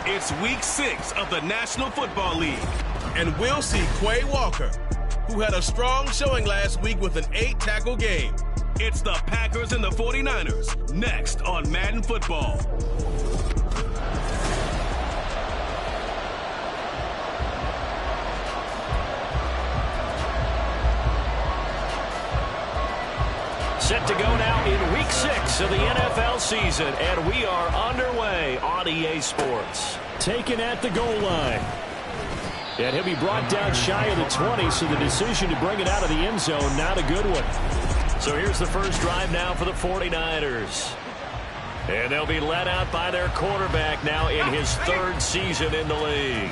It's week 6 of the National Football League, and we'll see Quay Walker, who had a strong showing last week with an 8-tackle game. It's the Packers and the 49ers, next on Madden Football. Set to go now in week 6 of the NFL season, and we are underway on EA Sports. Taken at the goal line. And he'll be brought down shy of the 20, so the decision to bring it out of the end zone, not a good one. So here's the first drive now for the 49ers. And they'll be led out by their quarterback now in his 3rd season in the league.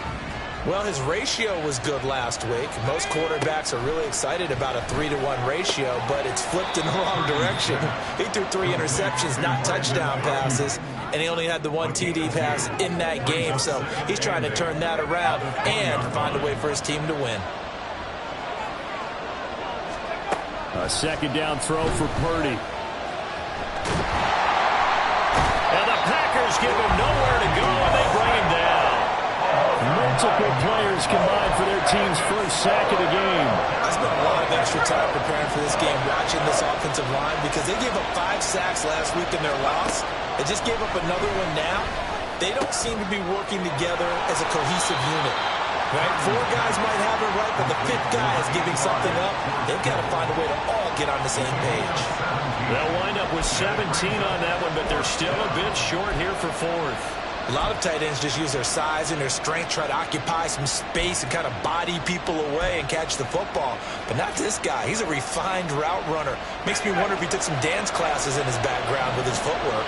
Well, his ratio was good last week. Most quarterbacks are really excited about a 3-to-1 ratio, but it's flipped in the wrong direction. He threw 3 interceptions, not touchdown passes, and he only had the 1 TD pass in that game. So he's trying to turn that around and find a way for his team to win. A 2nd down throw for Purdy. And the Packers give him nowhere to go, and they bring him down. Multiple players combined for their team's first sack of the game. I spent a lot of extra time preparing for this game, watching this offensive line, because they gave up 5 sacks last week in their loss. They just gave up another one now. They don't seem to be working together as a cohesive unit. Right? 4 guys might have it right, but the 5th guy is giving something up. They've got to find a way to all get on the same page. They'll wind up with 17 on that one, but they're still a bit short here for 4th. A lot of tight ends just use their size and their strength, try to occupy some space and kind of body people away and catch the football. But not this guy. He's a refined route runner. Makes me wonder if he took some dance classes in his background with his footwork.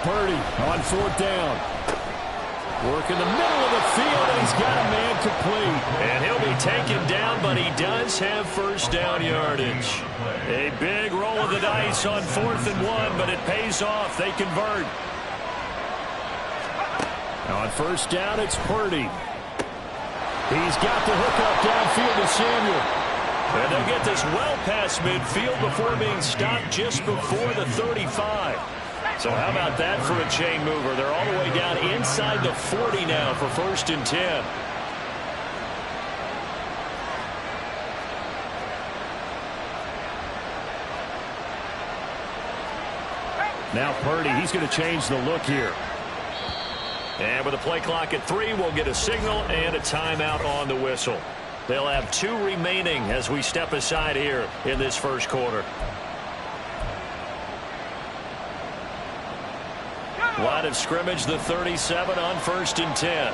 Purdy on 4th down. Work in the middle of the field, and he's got a man complete. And he'll be taken down, but he does have first down yardage. A big roll of the dice on 4th and 1, but it pays off. They convert. On 1st down, it's Purdy. He's got the hook up downfield to Samuel. And they'll get this well past midfield before being stopped just before the 35. So how about that for a chain mover? They're all the way down inside the 40 now for 1st and 10. Now Purdy, he's going to change the look here. And with a play clock at 3, we'll get a signal and a timeout on the whistle. They'll have 2 remaining as we step aside here in this first quarter. Line of scrimmage, the 37 on 1st and 10.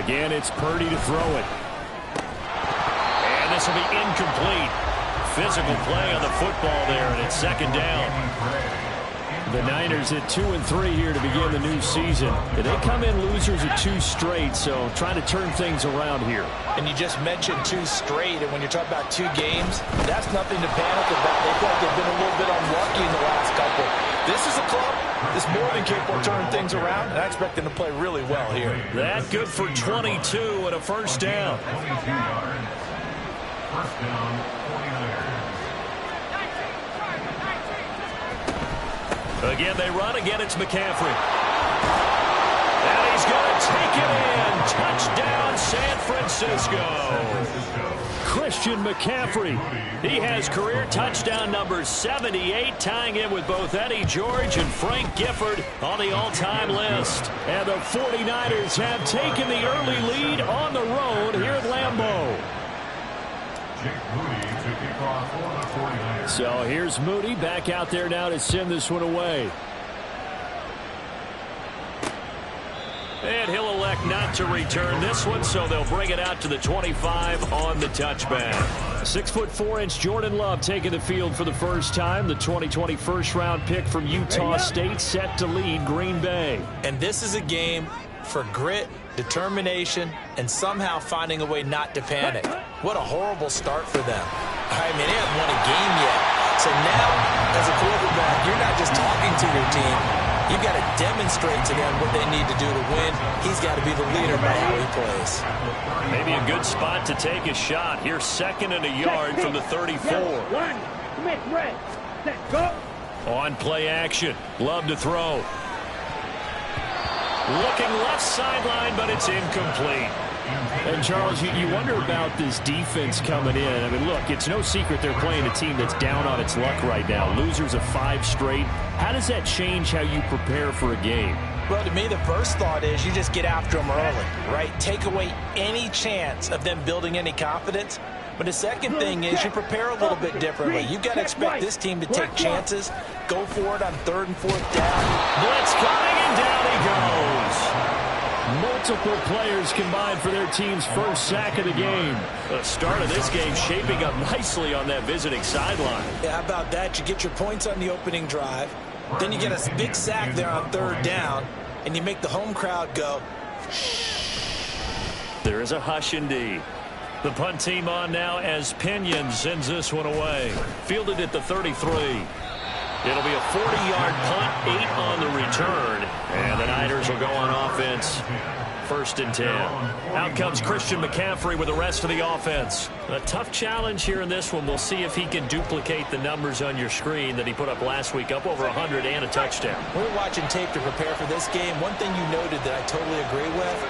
Again, it's Purdy to throw it. And this will be incomplete. Physical play on the football there, and it's 2nd down. The Niners at 2-3 here to begin the new season. And they come in losers of 2 straight, so trying to turn things around here. And you just mentioned 2 straight, and when you're talking about 2 games, that's nothing to panic about. They feel like they've been a little bit unlucky in the last couple. This is a club that's more than capable of turning things around, and I expect them to play really well here. That good for 22 and a first down. First down, 49ers. Again, they run. Again, it's McCaffrey. And he's going to take it in. Touchdown, San Francisco. Christian McCaffrey. He has career touchdown number 78, tying in with both Eddie George and Frank Gifford on the all-time list. And the 49ers have taken the early lead on the road here at Lambeau. So here's Moody back out there now to send this one away. And he'll elect not to return this one, so they'll bring it out to the 25 on the touchback. 6'4" Jordan Love taking the field for the first time. The 2020 first-round pick from Utah State set to lead Green Bay. And this is a game for grit, determination, and somehow finding a way not to panic. What a horrible start for them. I mean, they haven't won a game yet. So now, as a quarterback, you're not just talking to your team. You've got to demonstrate to them what they need to do to win. He's got to be the leader by how he plays. Maybe a good spot to take a shot. Here's 2nd and a yard from the 34. On play action. Love to throw. Looking left sideline, but it's incomplete. And, Charles, you wonder about this defense coming in. I mean, look, it's no secret they're playing a team that's down on its luck right now. Losers of 5 straight. How does that change how you prepare for a game? Well, to me, the first thought is you just get after them early, right? Take away any chance of them building any confidence. But the second thing is you prepare a little bit differently. You've got to expect this team to take chances, go for it on 3rd and 4th down. Blitz coming, and down he goes. Multiple players combined for their team's first sack of the game. The start of this game shaping up nicely on that visiting sideline. Yeah, how about that? You get your points on the opening drive. Then you get a big sack there on 3rd down, and you make the home crowd go, shh. There is a hush indeed. The punt team on now as Pinion sends this one away. Fielded at the 33. It'll be a 40-yard punt, 8 on the return. And the Niners will go on offense. 1st and 10. Out comes Christian McCaffrey with the rest of the offense. A tough challenge here in this one. We'll see if he can duplicate the numbers on your screen that he put up last week, up over 100 and a touchdown. We're watching tape to prepare for this game. One thing you noted that I totally agree with,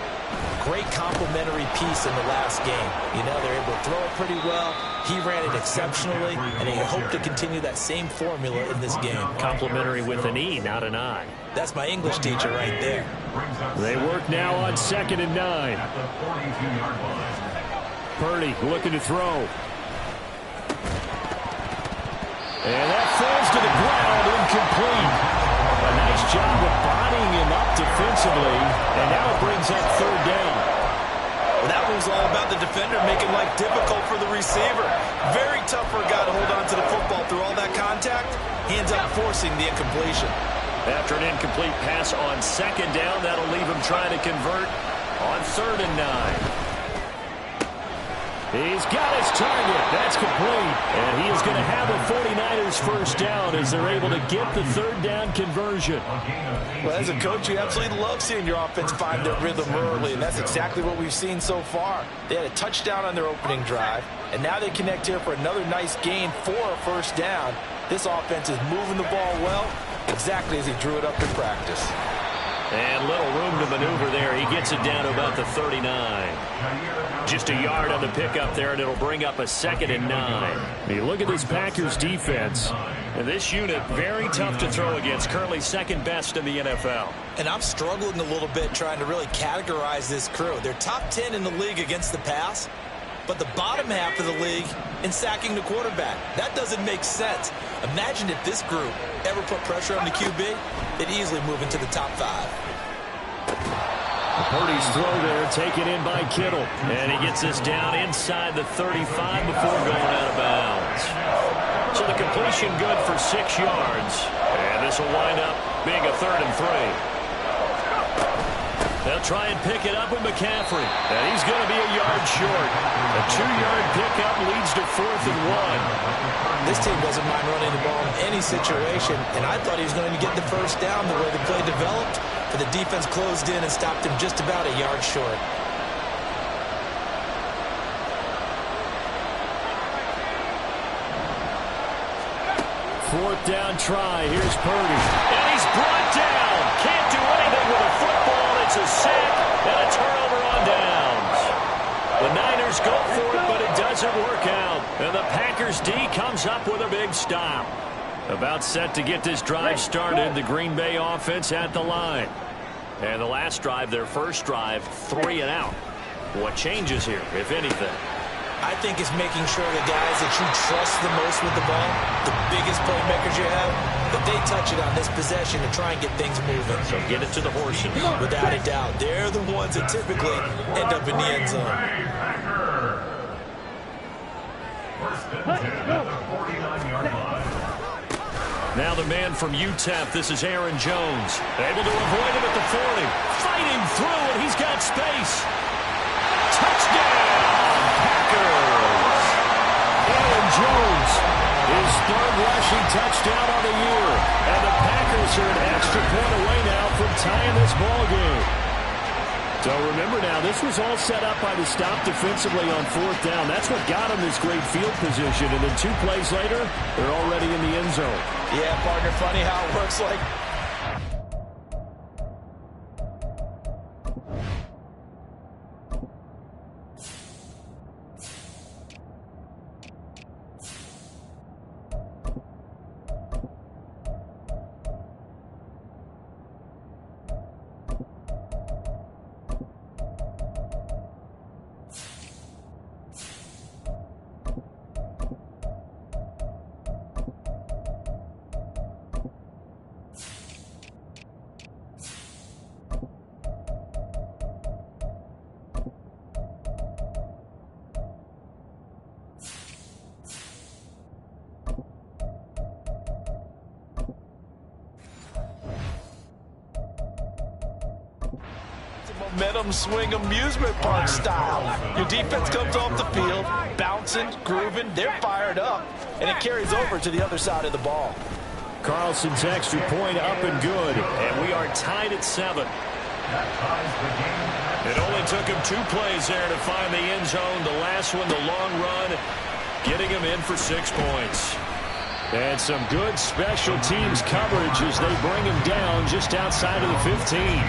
great complementary piece in the last game. You know, they're able to throw it pretty well. He ran it exceptionally, and they hope to continue that same formula in this game. Complimentary with an E, not an I. That's my English teacher right there. They work now on 2nd and 9. Purdy looking to throw. And that falls to the ground, incomplete. A nice job of bodying him up defensively, and now it brings up 3rd down. Well, that was all about the defender making life difficult for the receiver. Very tough for a guy to hold on to the football through all that contact. He ends up forcing the incompletion. After an incomplete pass on 2nd down, that'll leave him trying to convert on 3rd and 9. He's got his target. That's complete. And he is going to have a 49ers first down as they're able to get the 3rd down conversion. Well, as a coach, you absolutely love seeing your offense find their rhythm early, and that's exactly what we've seen so far. They had a touchdown on their opening drive, and now they connect here for another nice gain for a first down. This offense is moving the ball well, exactly as he drew it up in practice. And little room to maneuver there. He gets it down to about the 39. Just a yard on the pickup there, and it'll bring up a 2nd and 9. You look at this Packers defense, and this unit very tough to throw against, currently 2nd best in the NFL. And I'm struggling a little bit trying to really categorize this crew. They're top 10 in the league against the pass, but the bottom half of the league in sacking the quarterback. That doesn't make sense. Imagine if this group ever put pressure on the QB, they'd easily move into the top 5. Purdy's throw there, taken in by Kittle. And he gets this down inside the 35 before going out of bounds. So the completion good for 6 yards. And this will wind up being a 3rd and 3. They'll try and pick it up with McCaffrey. And he's going to be a yard short. A 2-yard pickup leads to 4th and 1. This team doesn't mind running the ball in any situation, and I thought he was going to get the first down the way the play developed, but the defense closed in and stopped him just about a yard short. Fourth down try. Here's Purdy. And he's brought down. Can't do anything with a football. It's a sack and a turnover on downs. The Niners go for it, but it doesn't work out. And the Packers D comes up with a big stop. About set to get this drive started. The Green Bay offense at the line. And the last drive, their first drive, 3 and out. What changes here, if anything? I think it's making sure the guys that you trust the most with the ball, the biggest playmakers you have, that they touch it on this possession and try and get things moving. So get it to the horses. Without a doubt. They're the ones that typically end up in the end zone. Now the man from UTEP, this is Aaron Jones. Able to avoid him at the 40. Fighting through, and he's got space. Touchdown, Packers! Aaron Jones, his 3rd rushing touchdown of the year. And the Packers Packers are an extra point away now from tying this ball game. So remember now, this was all set up by the stop defensively on 4th down. That's what got them this great field position. And then 2 plays later, they're already in the end zone. Yeah, partner, funny how it works like... Momentum swing amusement park style. Your defense comes off the field, bouncing, grooving, they're fired up, and it carries over to the other side of the ball. Carlson's extra point up and good, and we are tied at 7. It only took him 2 plays there to find the end zone. The last one, the long run, getting him in for 6 points. And some good special teams coverage as they bring him down just outside of the 15.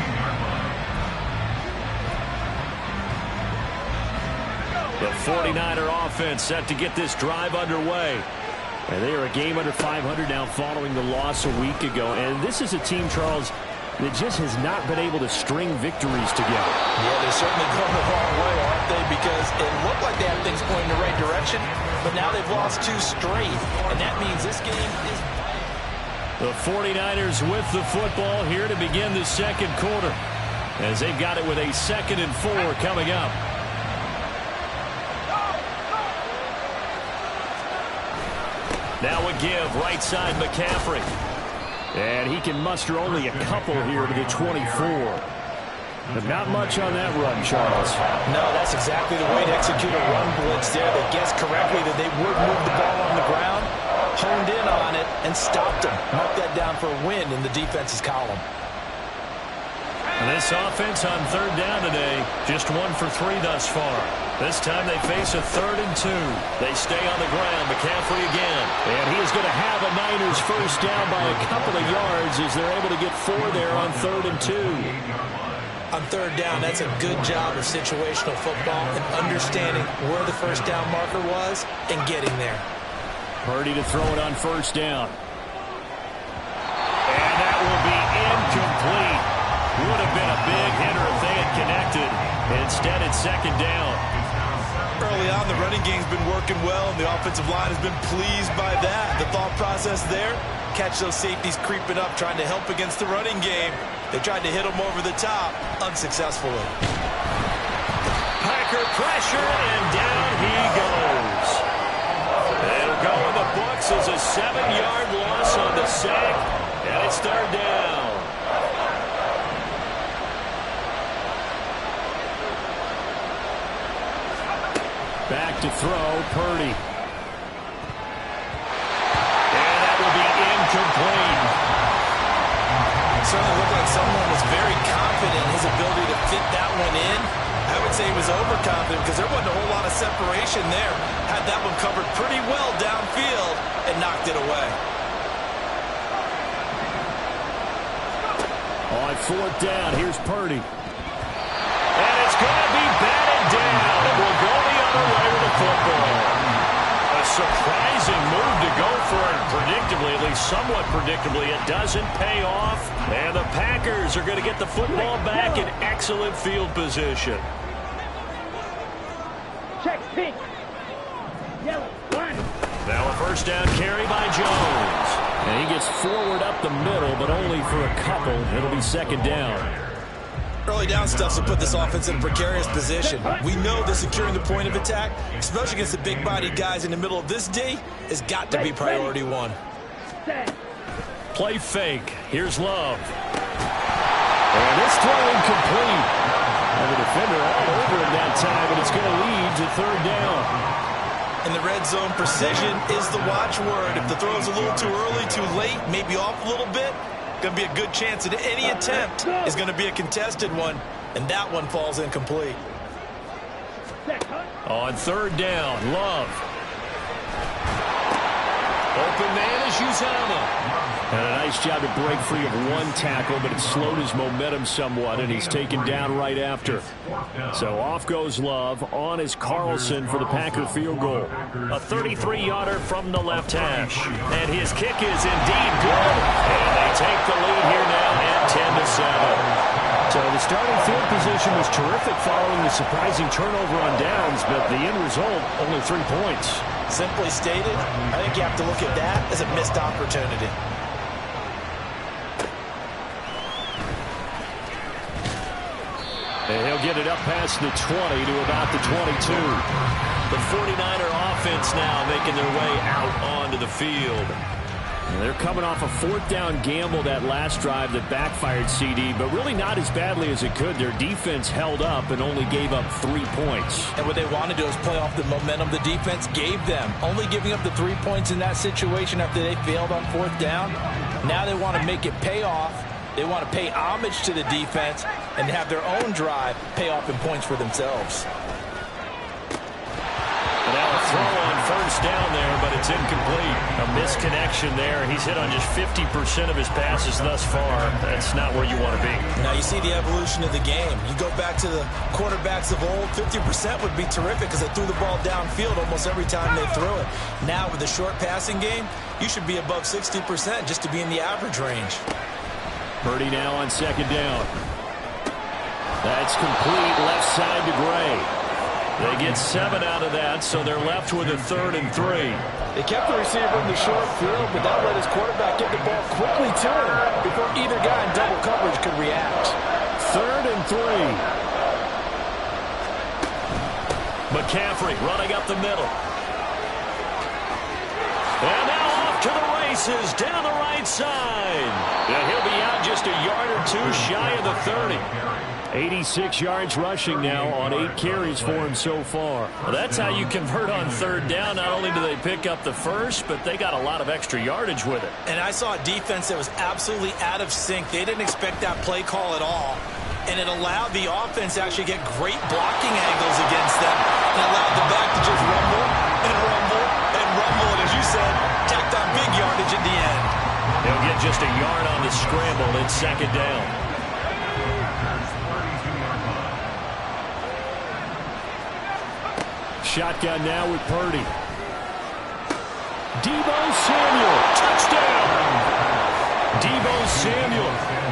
The 49er offense set to get this drive underway. And they are a game under 500 now following the loss a week ago. And this is a team, Charles, that just has not been able to string victories together. Yeah, they're certainly going the wrong way, aren't they? Because it looked like they had things pointing in the right direction, but now they've lost 2 straight. And that means this game is... The 49ers with the football here to begin the second quarter, as they've got it with a 2nd and 4 coming up. Now a give, right side McCaffrey. And he can muster only a couple here to the 24. But not much on that run, Charles. No, that's exactly the way to execute a run blitz there. They guessed correctly that they would move the ball on the ground, honed in on it, and stopped them. Mark that down for a win in the defense's column. And this offense on 3rd down today, just 1 for 3 thus far. This time they face a 3rd and 2. They stay on the ground. McCaffrey again. And he is going to have a Niners first down by a couple of yards as they're able to get 4 there on 3rd and 2. On 3rd down, that's a good job of situational football and understanding where the first down marker was and getting there. Purdy to throw it on 1st down. And that will be incomplete. Would have been a big hitter if they had connected. Instead, it's 2nd down. Early on, the running game's been working well, and the offensive line has been pleased by that. The thought process there, catch those safeties creeping up, trying to help against the running game. They tried to hit them over the top, unsuccessfully. Packer pressure, and down he goes. It'll go in the books as a 7-yard loss on the sack, and it's 3rd down. Back to throw, Purdy. And that will be incomplete. It certainly looked like someone was very confident in his ability to fit that one in. I would say he was overconfident because there wasn't a whole lot of separation there. Had that one covered pretty well downfield and knocked it away. On 4th down, here's Purdy. And it's going to be batted down. It will go the other way with the football. A surprising move to go for it. Predictably, at least somewhat predictably, it doesn't pay off. And the Packers are going to get the football back in excellent field position. Check, pink. Yellow, 1. Now a first down carry by Jones. And he gets forward up the middle, but only for a couple. It'll be 2nd down. Early down stuff will put this offense in a precarious position. We know that securing the point of attack, especially against the big-bodied guys in the middle of this D, has got to be priority 1. Play fake. Here's Love. And this throw incomplete. And the defender all over him that time, and it's going to lead to 3rd down. In the red zone, precision is the watchword. If the throw is a little too early, too late, maybe off a little bit, Going to be a good chance that any attempt is going to be a contested one, and that one falls incomplete. On third down, Love. Open man is Uzama. And a nice job to break free of one tackle, but it slowed his momentum somewhat, and he's taken down right after. So off goes Love. On is Carlson for the Packer field goal. A 33-yarder from the left hash. And his kick is indeed good. And they take the lead here now at 10-7. So the starting field position was terrific following the surprising turnover on downs, but the end result, only 3 points. Simply stated, I think you have to look at that as a missed opportunity. And he'll get it up past the 20 to about the 22. The 49er offense now making their way out onto the field. And they're coming off a fourth down gamble that last drive that backfired, CD, but really not as badly as it could. Their defense held up and only gave up 3 points. And what they want to do is play off the momentum the defense gave them. Only giving up the 3 points in that situation after they failed on fourth down. Now they want to make it pay off. They want to pay homage to the defense and have their own drive pay off in points for themselves. But now a throw on first down there, but it's incomplete. A misconnection there. He's hit on just 50% of his passes thus far. That's not where you want to be. Now you see the evolution of the game. You go back to the quarterbacks of old, 50% would be terrific because they threw the ball downfield almost every time they threw it. Now with the short passing game, you should be above 60% just to be in the average range. Purdy now on second down. That's complete left side to Gray. They get 7 out of that, so they're left with a 3rd and 3. They kept the receiver in the short field, but that let his quarterback get the ball quickly to him before either guy in double coverage could react. 3rd and 3. McCaffrey running up the middle. And now off to the races down the right side. And he'll be out just a yard or two shy of the 30. 86 yards rushing now on 8 carries for him so far. Well, that's how you convert on third down. Not only do they pick up the first, but they got a lot of extra yardage with it. And I saw a defense that was absolutely out of sync. They didn't expect that play call at all. And it allowed the offense to actually get great blocking angles against them. And allowed the back to just rumble and rumble and rumble. And as you said, tacked on big yardage at the end. They'll get just a yard on the scramble in second down. Shotgun now with Purdy. Deebo Samuel, touchdown! Deebo Samuel,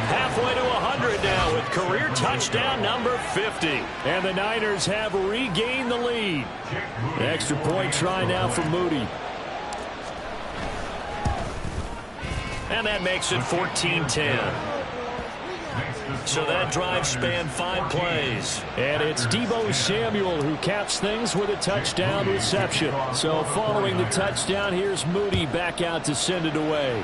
halfway to 100 now with career touchdown number 50. And the Niners have regained the lead. The extra point try now for Moody. And that makes it 14-10. So that drive spanned 5 plays. And it's Deebo Samuel who caps things with a touchdown reception. So following the touchdown, here's Moody back out to send it away.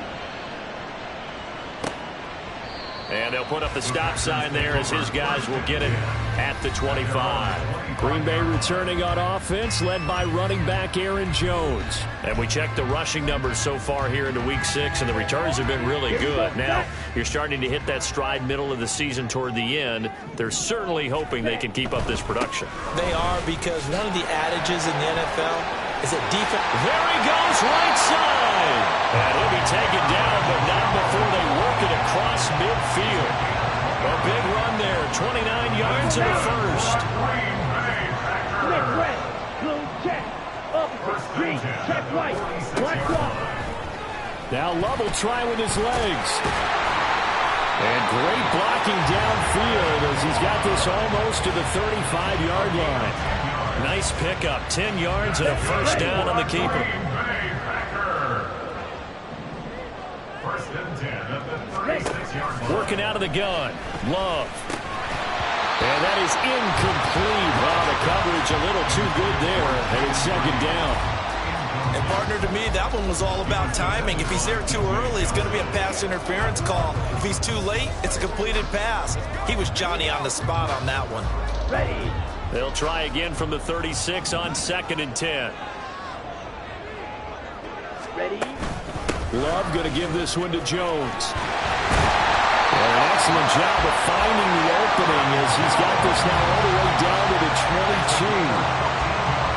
And they'll put up the stop sign there as his guys will get it at the 25. Green Bay returning on offense, led by running back Aaron Jones. And we checked the rushing numbers so far here into Week 6, and the returns have been really good. Now, you're starting to hit that stride middle of the season toward the end. They're certainly hoping they can keep up this production. They are, because one of the adages in the NFL is that defense. There he goes, right side. And he'll be taken down, but not before they work it across midfield. A big run there, 29 yards in the first. Red, blue, check. Up, green, check right. Black block. Now Love will try with his legs. And great blocking downfield as he's got this almost to the 35-yard line. Nice pickup, 10 yards and a first down on the keeper. Working out of the gun, Love. And that is incomplete. Wow, the coverage a little too good there. And it's second down. And partner, to me, that one was all about timing. If he's there too early, it's going to be a pass interference call. If he's too late, it's a completed pass. He was Johnny on the spot on that one. Ready. They'll try again from the 36 on 2nd and 10. Ready. Love going to give this one to Jones. An excellent job of finding the opening as he's got this now all the way down to the 22.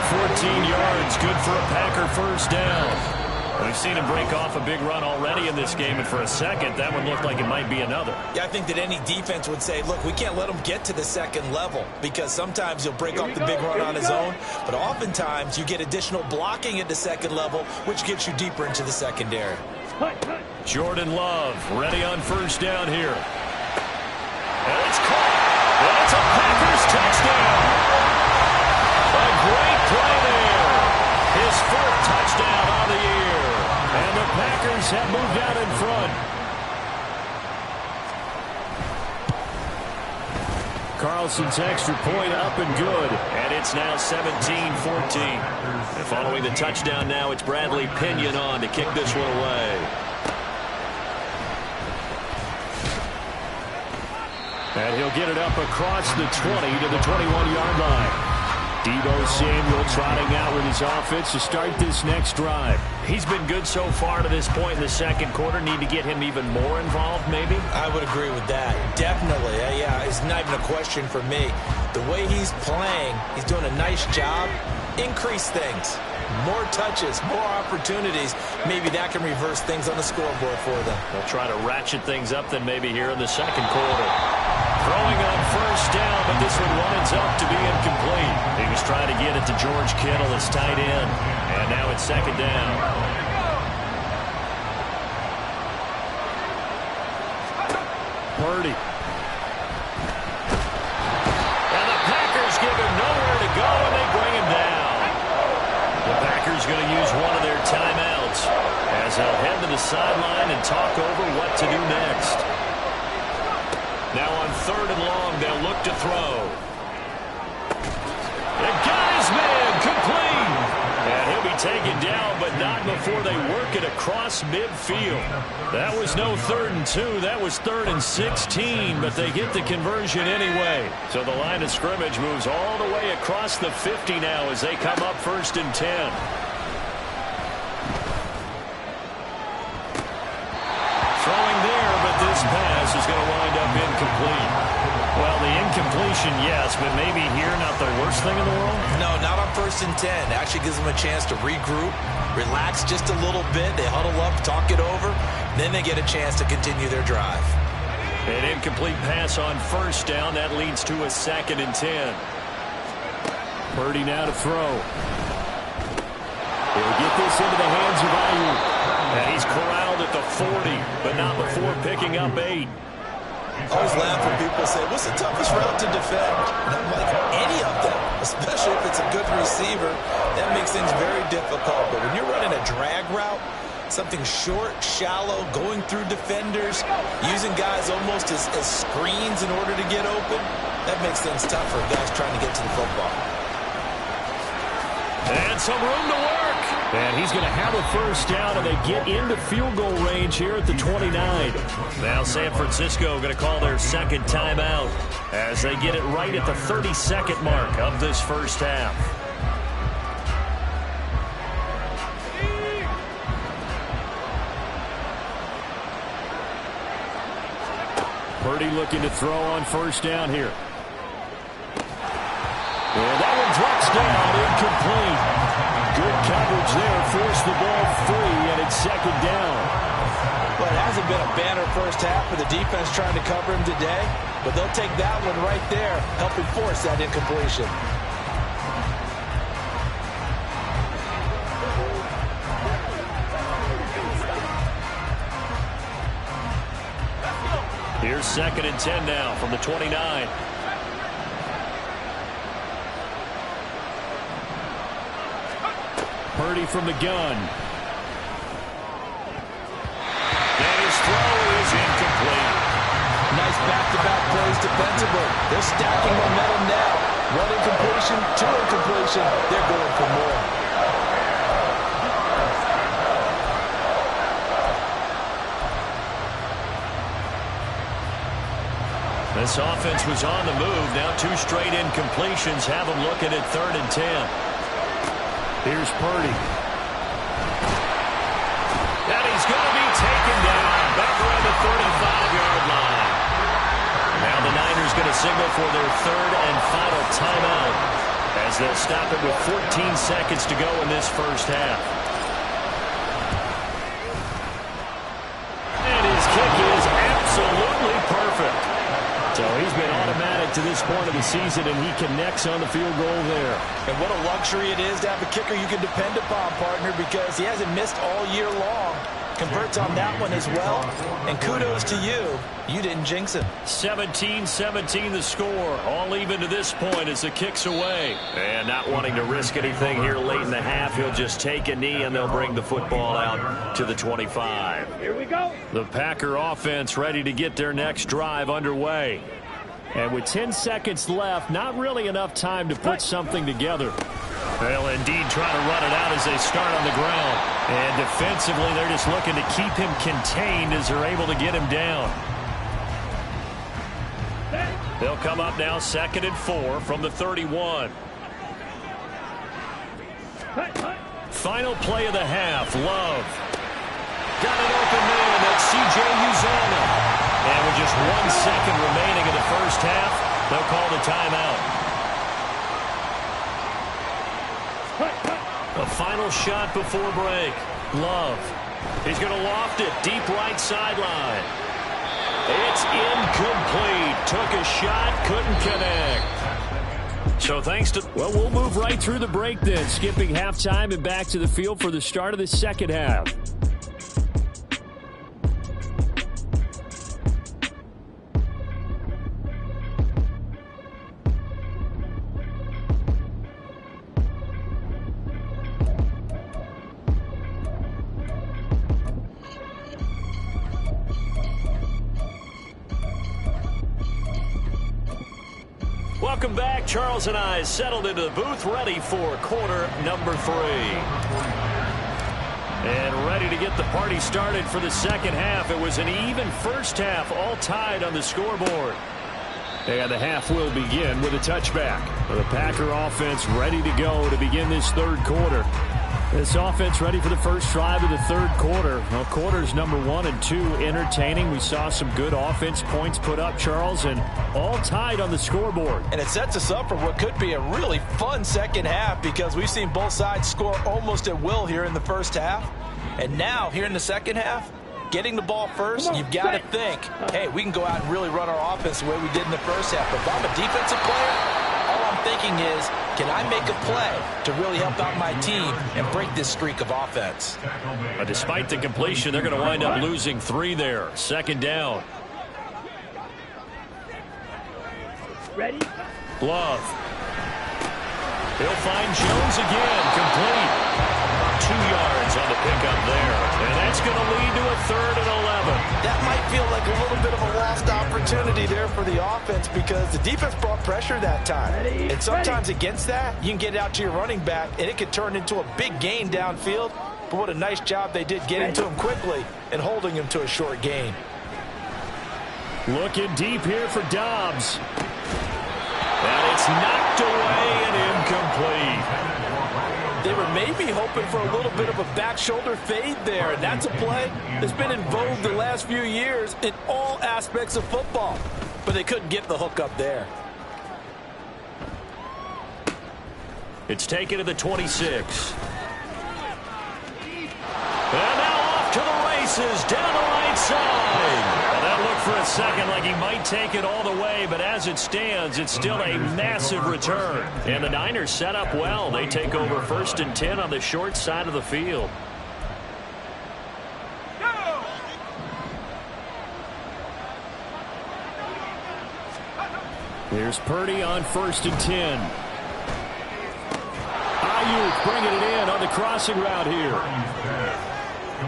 14 yards, good for a Packer first down. We've seen him break off a big run already in this game, and for a second, that one looked like it might be another. Yeah, I think that any defense would say, look, we can't let him get to the second level because sometimes he'll break off the big run on his own, but oftentimes you get additional blocking at the second level, which gets you deeper into the secondary. Jordan Love ready on first down here. And it's caught. And it's a Packers touchdown. A great play there. His fourth touchdown on the year. And the Packers have moved out in front. Carlson's extra point up and good. And it's now 17-14. And following the touchdown now, it's Bradley Pinion on to kick this one away. And he'll get it up across the 20 to the 21-yard line. Deebo Samuel trotting out with his offense to start this next drive. He's been good so far to this point in the second quarter. Need to get him even more involved, maybe? I would agree with that. Definitely. Yeah, it's not even a question for me. The way he's playing, he's doing a nice job. Increase things. More touches, more opportunities. Maybe that can reverse things on the scoreboard for them. They'll try to ratchet things up then maybe here in the second quarter. Throwing on first down, but this one winds up to be incomplete. He was trying to get it to George Kittle, his tight end. And now it's second down. Purdy. And the Packers give him nowhere to go, and they bring him down. The Packers going to use one of their timeouts as they'll head to the sideline and talk over what to do next. Now on third and long, they'll look to throw. They got his man complete. And he'll be taken down, but not before they work it across midfield. That was no 3rd and 2. That was 3rd and 16, but they get the conversion anyway. So the line of scrimmage moves all the way across the 50 now as they come up 1st and 10. Throwing there, but this pass is going to wind up incomplete. Well, the incompletion, yes, but maybe here not the worst thing in the world? No, not on 1st and 10. Actually gives them a chance to regroup, relax just a little bit. They huddle up, talk it over. Then they get a chance to continue their drive. An incomplete pass on first down. That leads to a 2nd and 10. Purdy now to throw. He'll get this into the hands of Ayuk. And he's corralled at the 40, but not before picking up 8. I always laugh when people say, what's the toughest route to defend? And I'm like, any of them, especially if it's a good receiver. That makes things very difficult. But when you're running a drag route, something short, shallow, going through defenders, using guys almost as screens in order to get open, that makes things tough for guys trying to get to the football. And some room to work. And he's going to have a first down, and they get into field goal range here at the 29. Now San Francisco going to call their second timeout as they get it right at the 32nd mark of this first half. Purdy looking to throw on first down here. And that one drops down, incomplete. Good coverage there, forced the ball free, and it's second down. Well, it hasn't been a banner first half for the defense trying to cover him today, but they'll take that one right there, helping force that incompletion. Here's 2nd and 10 now from the 29. Purdy from the gun. And his throw is incomplete. Nice back-to-back plays defensively. They're stacking momentum now. One incompletion, two incompletion. They're going for more. This offense was on the move. Now 2 straight incompletions have them looking at 3rd and 10. Here's Purdy. And he's going to be taken down back around the 35-yard line. signal for their third and final timeout, as they'll stop it with 14 seconds to go in this first half. And his kick is absolutely perfect. So he's been automatic to this point of the season, and he connects on the field goal there. And what a luxury it is to have a kicker you can depend upon, partner, because he hasn't missed all year long. Converts on that one as well. And kudos to you. You didn't jinx it. 17-17 the score. All even to this point as the kick's away. And not wanting to risk anything here late in the half, he'll just take a knee and they'll bring the football out to the 25. Here we go. The Packer offense ready to get their next drive underway. And with 10 seconds left, not really enough time to put something together. They'll indeed try to run it out as they start on the ground. And defensively, they're just looking to keep him contained as they're able to get him down. They'll come up now 2nd and 4 from the 31. Final play of the half. Love. Got an open man. That's C.J. Uzomah. And with just 1 second remaining in the first half, they'll call the timeout. A final shot before break. Love. He's going to loft it. Deep right sideline. It's incomplete. Took a shot. Couldn't connect. So thanks to... Well, we'll move right through the break then. Skipping halftime and back to the field for the start of the second half. Welcome back. Charles and I settled into the booth, ready for quarter number 3. And ready to get the party started for the second half. It was an even first half, all tied on the scoreboard. And the half will begin with a touchback. The Packer offense ready to go to begin this third quarter. This offense ready for the first drive of the third quarter. Well, quarters number 1 and 2 entertaining. We saw some good offense points put up, Charles, and all tied on the scoreboard. And it sets us up for what could be a really fun second half because we've seen both sides score almost at will here in the first half. And now, here in the second half, getting the ball first, you've got to think, hey, we can go out and really run our offense the way we did in the first half. But if I'm a defensive player, all I'm thinking is, can I make a play to really help out my team and break this streak of offense? But despite the completion, they're going to wind up losing 3 there. Second down. Ready? Love. He'll find Jones again. Complete. 2 yards on the pickup there. And that's going to lead to a 3rd and 11. That might feel like a little bit of a lost opportunity there for the offense because the defense brought pressure that time. And sometimes against that, you can get out to your running back, and it could turn into a big gain downfield. But what a nice job they did getting to him quickly and holding him to a short gain. Looking deep here for Dobbs. And it's knocked away and incomplete. They were maybe hoping for a little bit of a back shoulder fade there. And that's a play that's been in vogue the last few years in all aspects of football. But they couldn't get the hook up there. It's taken to the 26. And now off to the races down the right side. Well, that looked for a second like he might take it all the way, but as it stands, it's still a massive return. And the Niners set up well. They take over 1st and 10 on the short side of the field. Here's Purdy on 1st and 10. Ayuk bringing it in on the crossing route here.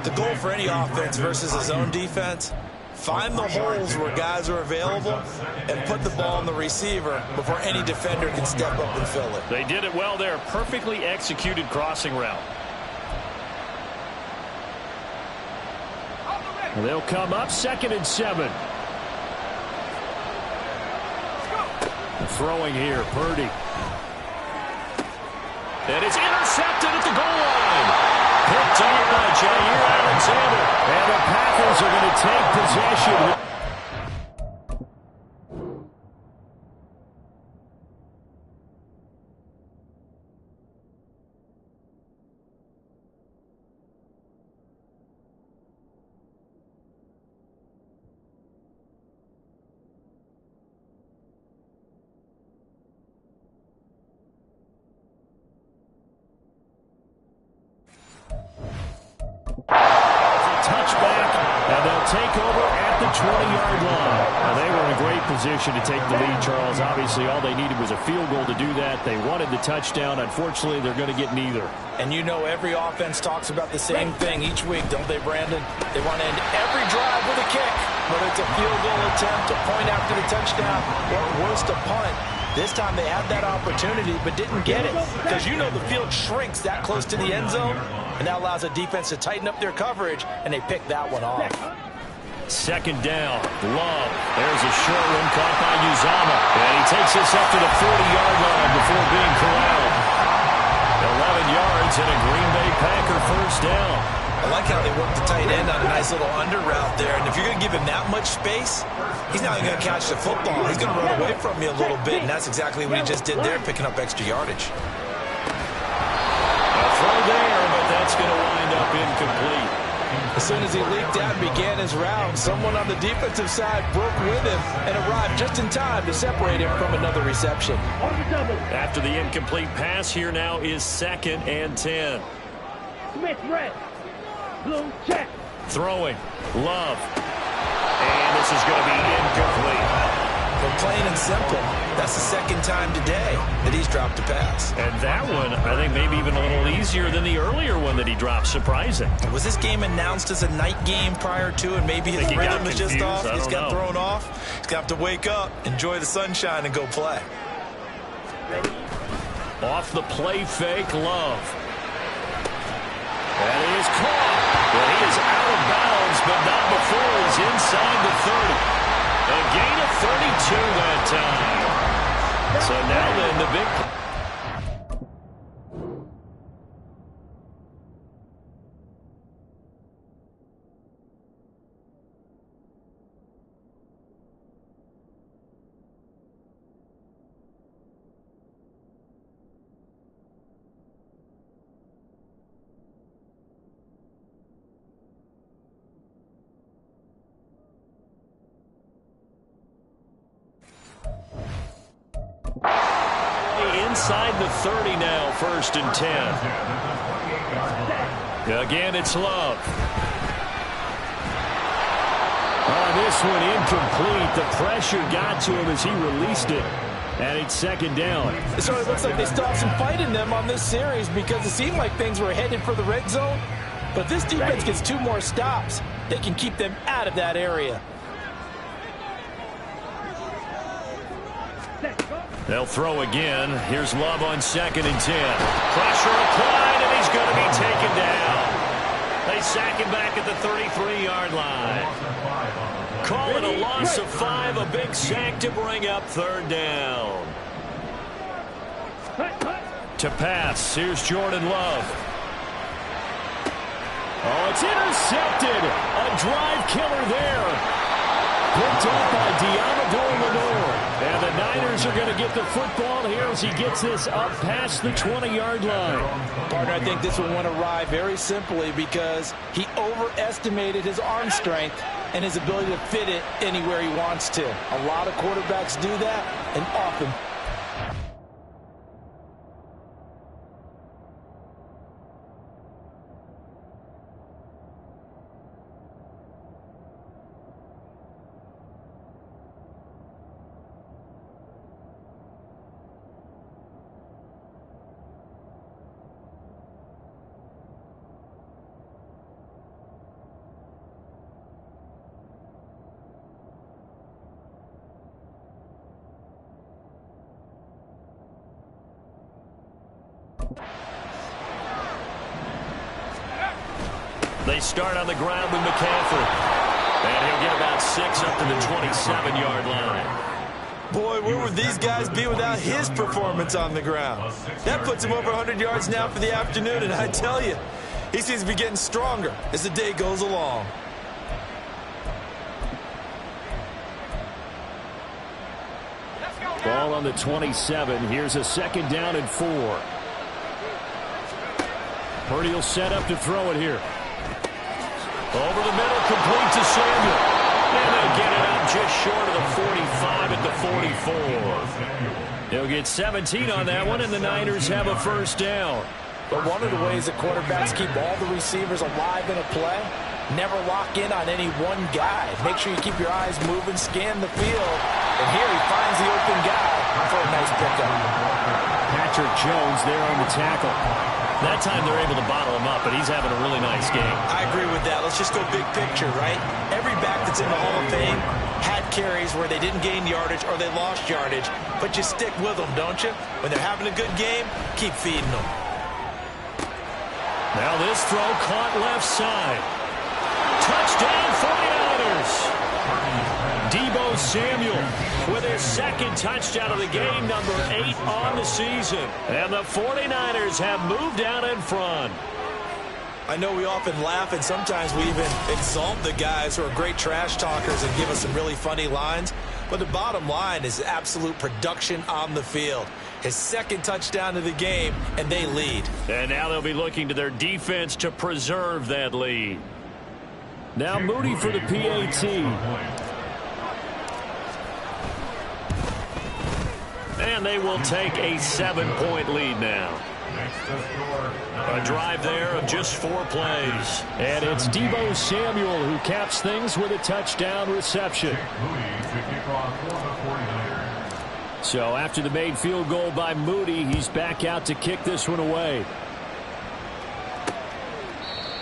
The goal for any offense versus his own defense, find the holes where guys are available and put the ball on the receiver before any defender can step up and fill it. They did it well there. Perfectly executed crossing route. And they'll come up 2nd and 7. Throwing here, Purdy. And it's intercepted at the goal line. Picked up by Jair Alexander. And the Packers are going to take possession. touchback, and they'll take over at the 20-yard line. Now, they were in a great position to take the lead, Charles. Obviously, all they needed was a field goal to do that. They wanted the touchdown. Unfortunately, they're going to get neither. And you know every offense talks about the same thing each week, don't they, Brandon? They want to end every drive with a kick, whether it's a field goal attempt, a point after the touchdown, or worse, a punt. This time they had that opportunity but didn't get it because you know the field shrinks that close to the end zone, and that allows a defense to tighten up their coverage, and they pick that one off. Second down, Love. There's a short one caught by Uzama, and he takes this up to the 40-yard line before being corralled. 11 yards and a Green Bay Packer first down. I like how they work the tight end on a nice little under route there. And if you're going to give him that much space, he's not even going to catch the football. He's going to run away from you a little bit, and that's exactly what he just did there, picking up extra yardage. A throw there, but that's going to wind up incomplete. As soon as he leaked out and began his route, someone on the defensive side broke with him and arrived just in time to separate him from another reception. After the incomplete pass, here now is 2nd and 10. Smith red. Blue check. Throwing. Love. And this is going to be incomplete. But plain and simple, that's the second time today that he's dropped a pass. And that one, I think, maybe even a little easier than the earlier one that he dropped. Surprising. Was this game announced as a night game prior to, and maybe his rhythm is just off? He's got thrown off. He's going to have to wake up, enjoy the sunshine, and go play. Off the play fake, Love. And he is caught. Well, he is out of bounds, but not before he's inside the 30. A gain of 32 that time. So now then the big... Inside the 30 now, 1st and 10. Again, it's Love. On this one, incomplete. The pressure got to him as he released it. And it's 2nd down. It sort of looks like they stopped some fight in them on this series because it seemed like things were headed for the red zone. But this defense gets 2 more stops. They can keep them out of that area. They'll throw again. Here's Love on 2nd and 10. Pressure applied, and he's going to be taken down. They sack him back at the 33-yard line. Call it a loss of 5, a big sack to bring up 3rd down. To pass, here's Jordan Love. Oh, it's intercepted. A drive killer there. Picked up by Diamador Lenore. And the Niners are going to get the football here as he gets this up past the 20-yard line. Partner, I think this one went awry very simply because he overestimated his arm strength and his ability to fit it anywhere he wants to. A lot of quarterbacks do that, and often. They start on the ground with McCaffrey. And he'll get about 6 up to the 27-yard line. Boy, where would these guys be without his performance on the ground? That puts him over 100 yards now for the afternoon, and I tell you, he seems to be getting stronger as the day goes along. Ball on the 27. Here's a 2nd down and 4. Purdy will set up to throw it here. Over the middle, complete to Samuel. And they'll get it out just short of the 45 at the 44. They'll get 17 on that one, and the Niners have a first down. But one of the ways that quarterbacks keep all the receivers alive in a play Never lock in on any one guy. Make sure you keep your eyes moving, scan the field. And here he finds the open guy for a nice pickup. Patrick Jones there on the tackle. That time they're able to bottle him up, but he's having a really nice game. I agree with that. Let's just go big picture, right? Every back that's in the Hall of Fame had carries where they didn't gain yardage or they lost yardage, but you stick with them, don't you? When they're having a good game, keep feeding them. Now this throw caught left side. Touchdown 49ers. Deebo Samuel with his second touchdown of the game, number 8 on the season. And the 49ers have moved out in front. I know we often laugh and sometimes we even exalt the guys who are great trash talkers and give us some really funny lines. But the bottom line is absolute production on the field. His second touchdown of the game, and they lead. And now they'll be looking to their defense to preserve that lead. Now Moody for the PAT. And they will take a 7-point lead now. A drive there of just 4 plays. And it's Deebo Samuel who caps things with a touchdown reception. So after the made field goal by Moody, he's back out to kick this one away.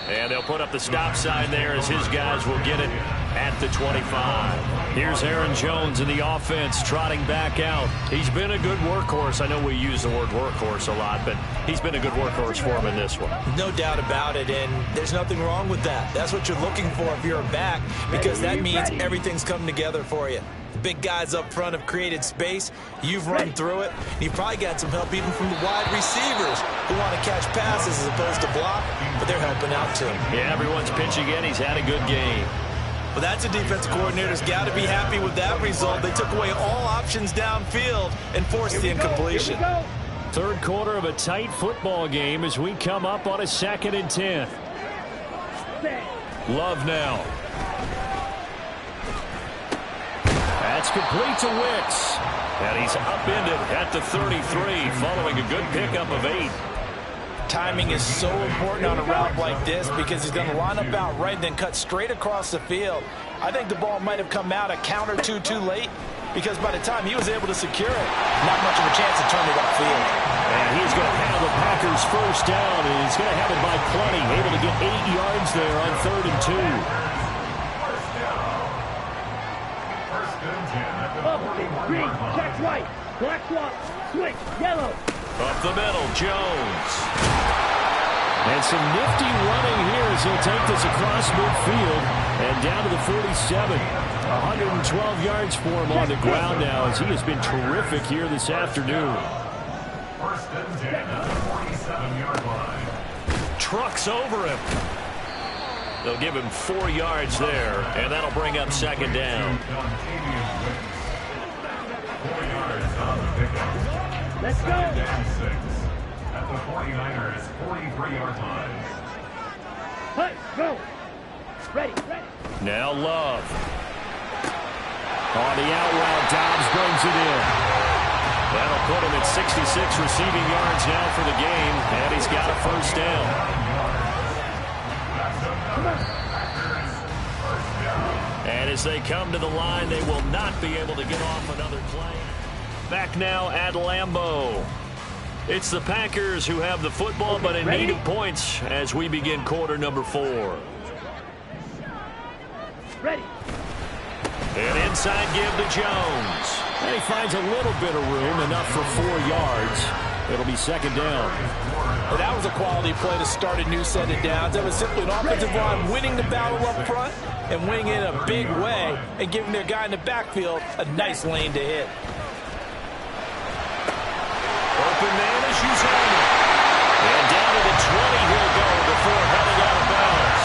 And they'll put up the stop sign there as his guys will get it at the 25. Here's Aaron Jones in the offense trotting back out. He's been a good workhorse. I know we use the word workhorse a lot, but he's been a good workhorse for him in this one. No doubt about it, and there's nothing wrong with that. That's what you're looking for if you're a back, because that means everything's coming together for you. The big guys up front have created space. You've run through it. You've probably got some help even from the wide receivers who want to catch passes as opposed to block, but they're helping out too. Yeah, everyone's pitching in. He's had a good game. Well, that's a defensive coordinator's got to be happy with that result. They took away all options downfield and forced the incompletion. Third quarter of a tight football game as we come up on a 2nd and 10. Love now. That's complete to Wicks. And he's upended at the 33 following a good pickup of 8. Timing is so important on a route like this because he's going to line up out right and then cut straight across the field. I think the ball might have come out a count or two too late because by the time he was able to secure it, not much of a chance to turn it upfield. And he's going to have the Packers first down, and he's going to have it by plenty, able to get 8 yards there on 3rd and 2. Up, green, check right, black swap, switch, yellow. Up the middle, Jones. And some nifty running here as he'll take this across midfield and down to the 47. 112 yards for him on the ground now as he has been terrific here this afternoon. First and 10 at the 47-yard line. Trucks over him. They'll give him 4 yards there, and that'll bring up 2nd down. 4 yards on the pickup. Let's go. Second and 6 at the 49ers 43-yard line. Hey, go. Ready. Now Love. On the out route, Dobbs brings it in. That'll put him at 66 receiving yards now for the game, and he's got a first down. And as they come to the line, they will not be able to get off another play. Back now at Lambeau. It's the Packers who have the football, but in need of points as we begin quarter number 4. Ready. An inside give to Jones. And he finds a little bit of room, enough for 4 yards. It'll be 2nd down. Well, that was a quality play to start a new set of downs. That was simply an offensive line winning the battle up front and winning it in a big way and giving their guy in the backfield a nice lane to hit. Open man as usual. And down to the 20 he'll go before heading out of bounds.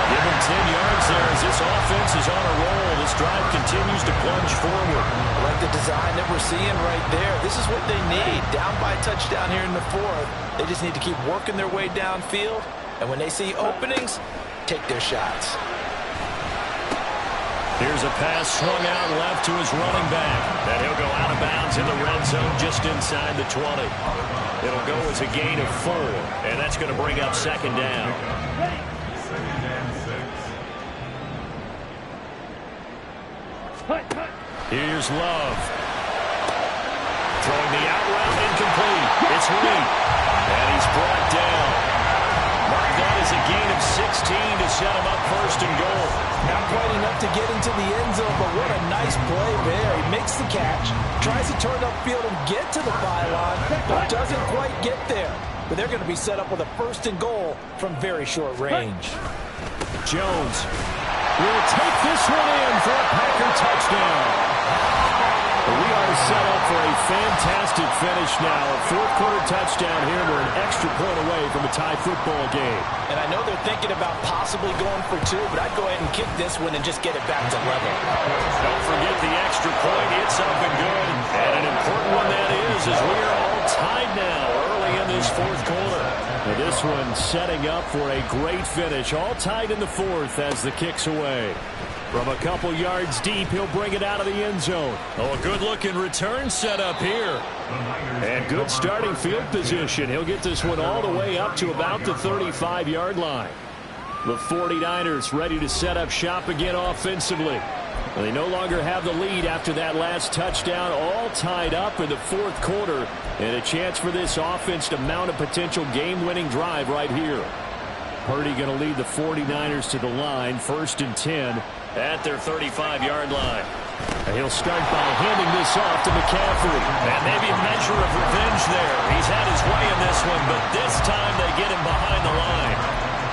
Give him 10 yards there as this offense is on a roll. This drive continues to plunge forward. I like the design that we're seeing right there. This is what they need. Down by a touchdown here in the 4th. They just need to keep working their way downfield. And when they see openings, take their shots. Here's a pass swung out left to his running back. And he'll go out of bounds in the red zone just inside the 20. It'll go as a gain of 4. And that's going to bring up 2nd down. Second and 6 Here's Love. Throwing the out route incomplete. It's Reed. And he's brought down. Mark that as a gain of 16 to set him up first and goal. Not quite enough to get into the end zone, but what a nice play there. He makes the catch, tries to turn upfield and get to the byline, but doesn't quite get there. But they're going to be set up with a first and goal from very short range. Jones will take this one in for a Packer touchdown. We are set up for a fantastic finish now. A fourth-quarter touchdown here. We're an extra point away from a tie football game. And I know they're thinking about possibly going for two, but I'd go ahead and kick this one and just get it back to level. Don't forget the extra point. It's up and good. And an important one that is, as we are all tied now early in this fourth quarter. And this one setting up for a great finish. All tied in the fourth as the kick's away. From a couple yards deep, he'll bring it out of the end zone. Oh, a good-looking return set up here. And good starting field position. He'll get this one all the way up to about the 35-yard line. The 49ers ready to set up shop again offensively. They no longer have the lead after that last touchdown, all tied up in the fourth quarter. And a chance for this offense to mount a potential game-winning drive right here. Purdy going to lead the 49ers to the line, 1st and 10 at their 35-yard line. And he'll start by handing this off to McCaffrey. And maybe a measure of revenge there. He's had his way in this one, but this time they get him behind the line.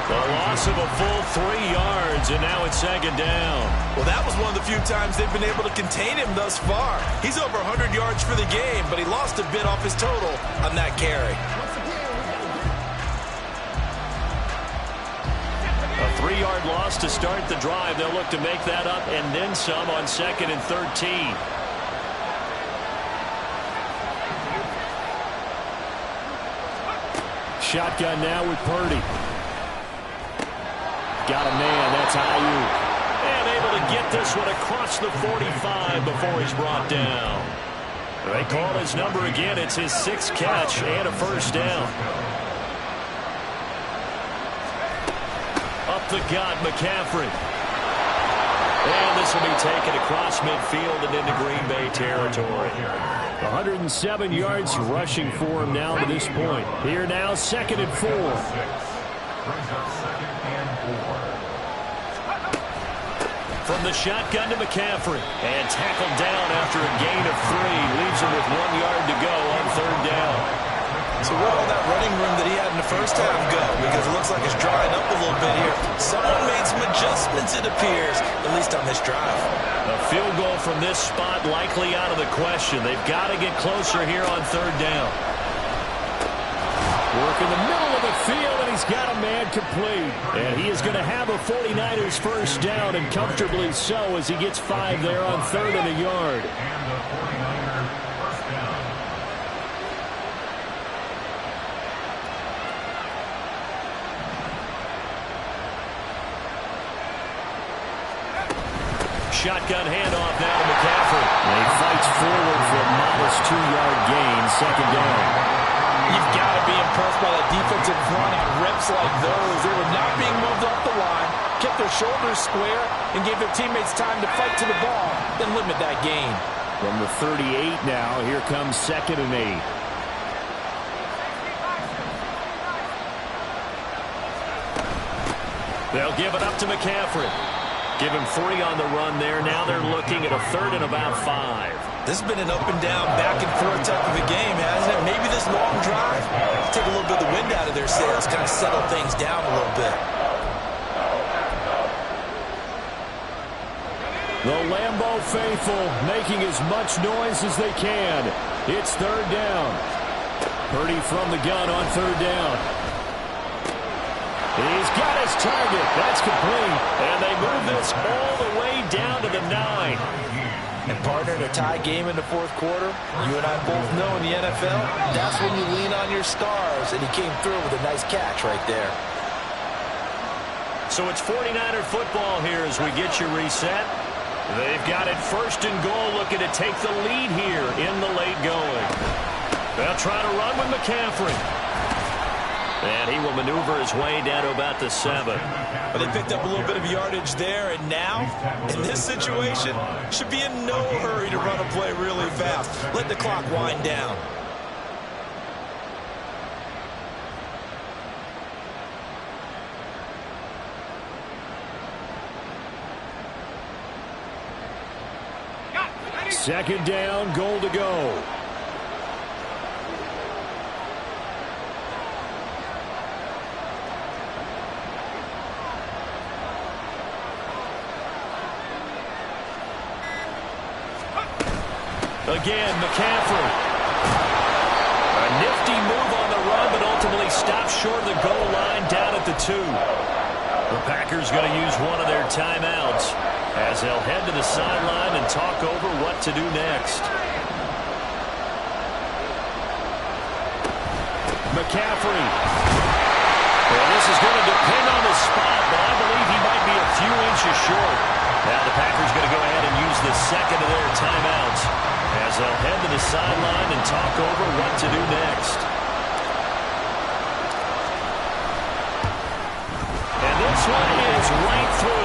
A loss of a full 3 yards, and now it's 2nd down. Well, that was one of the few times they've been able to contain him thus far. He's over 100 yards for the game, but he lost a bit off his total on that carry. A 3-yard loss to start the drive. They'll look to make that up and then some on 2nd and 13. Shotgun now with Purdy. Got a man. That's Ayuk. And able to get this one across the 45 before he's brought down. They call his number again. It's his 6th catch and a 1st down. Up the gut, McCaffrey. And this will be taken across midfield and into Green Bay territory. 107 yards rushing for him now to this point. Here now, 2nd and 4. From the shotgun to McCaffrey. And tackled down after a gain of 3. Leaves him with 1 yard to go on 3rd down. So where'd all that running room that he had in the first half go? Because it looks like it's drying up a little bit here. Someone made some adjustments, it appears, at least on this drive. A field goal from this spot likely out of the question. They've got to get closer here on 3rd down. Work in the middle of the field, and he's got a man complete. And he is going to have a 49ers 1st down, and comfortably so as he gets 5 there on 3rd and a yard. Shotgun handoff now to McCaffrey. And he fights forward for a modest 2-yard gain, 2nd down. You've got to be impressed by the defensive front on reps like those. They were not being moved off the line, kept their shoulders square, and gave their teammates time to fight to the ball, then limit that gain. From the 38 now, here comes 2nd and 8. They'll give it up to McCaffrey. Give him 3 on the run there. Now they're looking at a 3rd and about 5. This has been an up and down, back and forth type of a game, hasn't it? Maybe this long drive take a little bit of the wind out of their sails, kind of settle things down a little bit. The Lambeau faithful making as much noise as they can. It's 3rd down. Purdy from the gun on 3rd down. He's got his target. That's complete. And they move this all the way down to the 9. And partner, in a tie game in the fourth quarter, you and I both know in the NFL, that's when you lean on your stars. And he came through with a nice catch right there. So it's 49er football here as we get you reset. They've got it 1st and goal, looking to take the lead here in the late going. They'll try to run with McCaffrey. And he will maneuver his way down to about the 7. But they picked up a little bit of yardage there, and now, in this situation, should be in no hurry to run a play really fast. Let the clock wind down. Second down, goal to go. Again, McCaffrey. A nifty move on the run, but ultimately stops short of the goal line down at the 2. The Packers going to use one of their timeouts as they'll head to the sideline and talk over what to do next. McCaffrey. Well, this is going to depend on the spot, but I believe he might be a few inches short. Now the Packers going to go ahead and use the second of their timeouts as they'll head to the sideline and talk over what to do next. And this one is right through.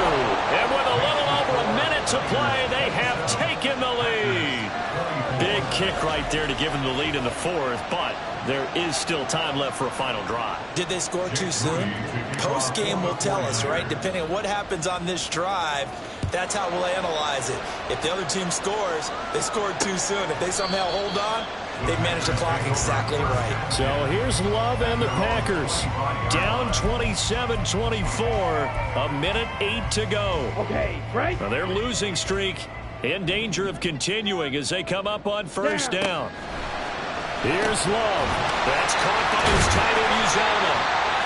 And with a little over a minute to play, they have taken the lead. Big kick right there to give them the lead in the 4th, but there is still time left for a final drive. Did they score too soon? Post-game will tell us, right? Depending on what happens on this drive, that's how we'll analyze it. If the other team scores, they scored too soon. If they somehow hold on, they managed the clock exactly right. So here's Love and the Packers. Down 27-24, a minute 8 to go. Okay, right. Now their losing streak in danger of continuing as they come up on first down. Here's Love. That's caught by his tight end, Uzomah.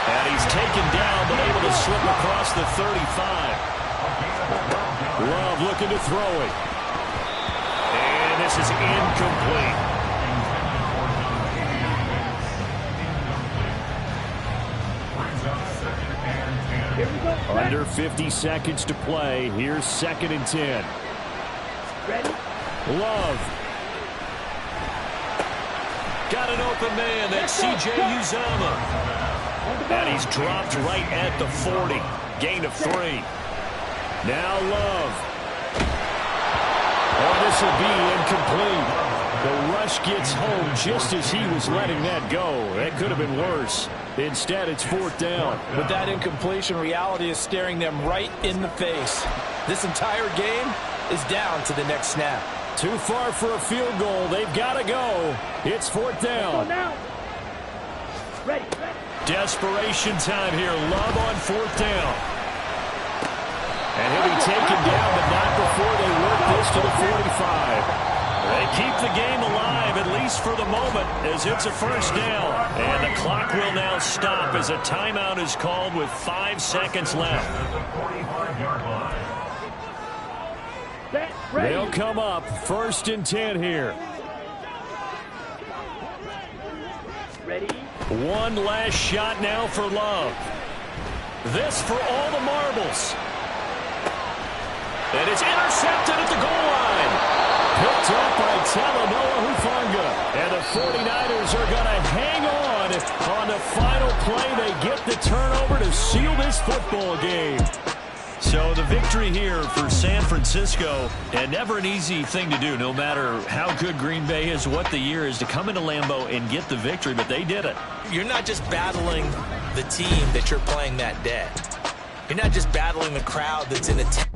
And he's taken down, but able to slip across the 35. Love looking to throw it. And this is incomplete. Under 50 seconds to play. Here's 2nd and 10. Ready? Love. Got an open man. That's C.J. Uzomah. And he's dropped right at the 40. Gain of 3. Now Love. Oh, this will be incomplete. The rush gets home just as he was letting that go. That could have been worse. Instead, it's 4th down. With that incompletion, reality is staring them right in the face. This entire game is down to the next snap. Too far for a field goal. They've got to go. It's 4th down. Ready. Desperation time here. Love on 4th down. And he'll be taken down, but not before they work this to the 45. They keep the game alive, at least for the moment, as it's a first down. And the clock will now stop as a timeout is called with 5 seconds left. They'll come up 1st and 10 here. Ready? One last shot now for Love. This for all the marbles. And it's intercepted at the goal line. Picked up by Talanoa Hufanga. And the 49ers are going to hang on the final play. They get the turnover to seal this football game. So the victory here for San Francisco, and never an easy thing to do, no matter how good Green Bay is, what the year is, to come into Lambeau and get the victory, but they did it. You're not just battling the team that you're playing that day. You're not just battling the crowd that's in attendance.